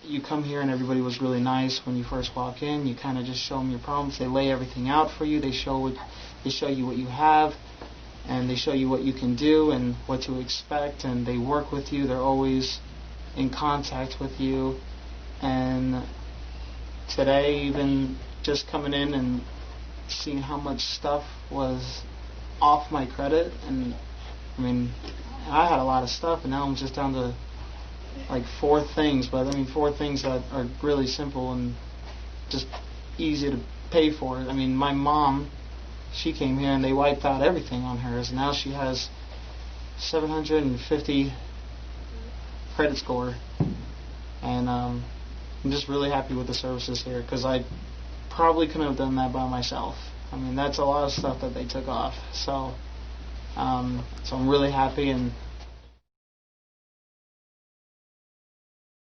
you come here and everybody was really nice when you first walk in. You kind of just show them your problems. They lay everything out for you. They show you what you have, and they show you what you can do and what to expect, and they work with you. They're always in contact with you. And today, even just coming in and seeing how much stuff was off my credit, and I mean, I had a lot of stuff, and now I'm just down to like 4 things, but I mean 4 things that are really simple and just easy to pay for. I mean, my mom, she came here and they wiped out everything on hers, and now she has 750 credit score, and I'm just really happy with the services here, because I probably couldn't have done that by myself. I mean, that's a lot of stuff that they took off, so I'm really happy, and